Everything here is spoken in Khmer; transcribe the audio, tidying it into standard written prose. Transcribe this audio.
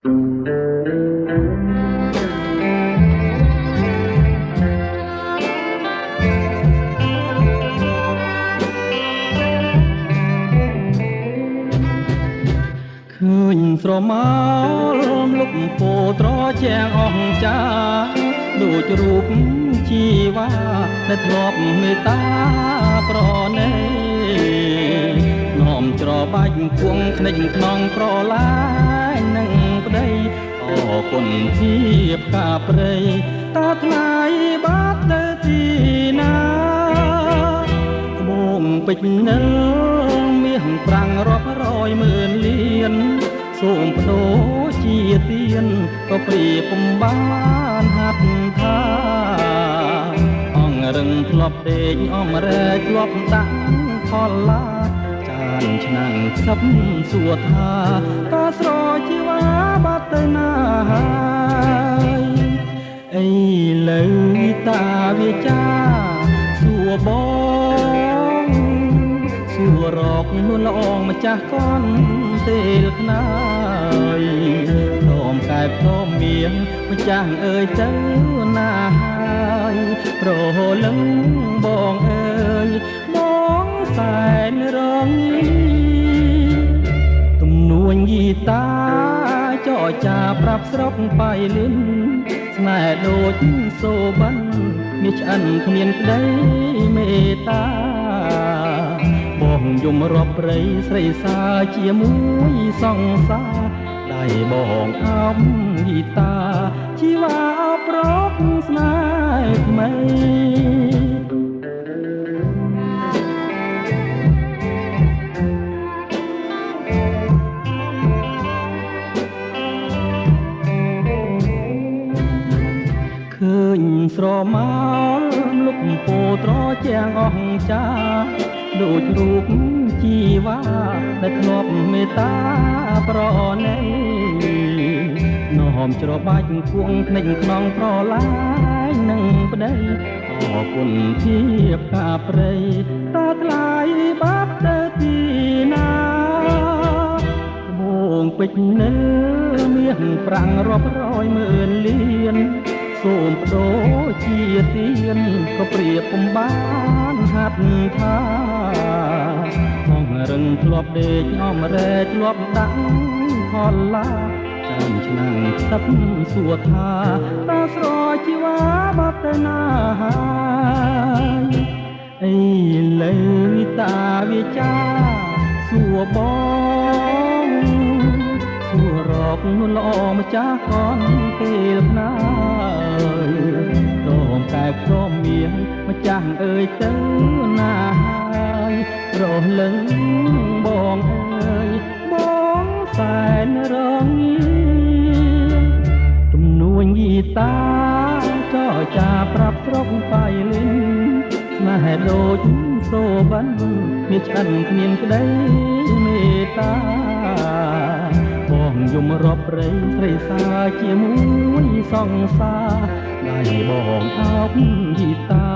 ឃើញស្រមោលលុកពោត្រជាងអង្ចាដូចរូបជីវ៉ាដែលធ្លាប់មេត្តាប្រណីនោមច្របាច់គួងខ្និចខ្នងប្រឡាយនឹងប្តីអរគុណជាផ្កាព្រៃតើថ្លៃបាត់ទៅទីណាត្បូងពេជ្រនៅមាសប្រាំងរាប់រយម៉ឺនលានសូមបដូរជាទៀនក៏ព្រាពុំបានហាត់ថាអង្រឹងធ្លាប់ដេកអំរែកធ្លាប់ដាក់ផលឡាចានឆ្នាំងសឹបសួរថាតើស្រជីវ៉ាបាត់ទៅណាហើយអីលើតាវាចាសួរបងសួររកនួនល្អងម្ចាស់កនពេលខ្នើយព្រមកែបព្រមមៀងម្ចាស់អើយទៅណាហើយប្រលឹងបងអើយបងសែនរងទំនួញយីតាចរចាប្រាប់ស្រុកបៃលិនស្នេហ៍ដូចសូបិនមានឆ្អិនគ្មានក្តីមេត្តាបងយំរាប់ព្រៃស្រីសាជាមួយសង្សារដៃបងអមយីតាជីវ៉ាប្រកស្នេហ៍ថ្មីឃើញស្រមោលលុកពោត្រជាងអង្ចាដូចរូបជីវ៉ាដែលធ្លាប់មេត្តាប្រណីនោមច្របាច់គួងខ្និចខ្នងប្រឡាយនឹងប្តីអរគុណជាផ្កាព្រៃតើថ្លៃបាត់ទៅទីណាត្បូងពេជ្រនៅមាសប្រាំងរាប់រយម៉ឺនលានសូមបដូរជាទៀនក៏ព្រាពុំបានហាត់ថាអង្រឹងធ្លាប់ដេកអំរែកធ្លាប់ដាក់ផលឡាចាំឆ្នាំងសឹបសួរថាតើស្រជីវ៉ាបាត់ទៅណាហើយអីលើតាវាចាសួរបងសួររកនួនល្អម្ចាស់កនពេលណារងកែព្រមមៀងម្ចាស់អើយទៅណាហើយរលឹងបងអើយបងសែនរងទំនួញយីតាចរចាប្រាប់ស្រុកបៃលិនស្នេហ៍ដូចសូបិនមានឆ្អិនគ្មានក្តីមេត្តាបងយំរាប់ព្រៃស្រីសាជាមួយសង្សារដៃបងអោបយីតា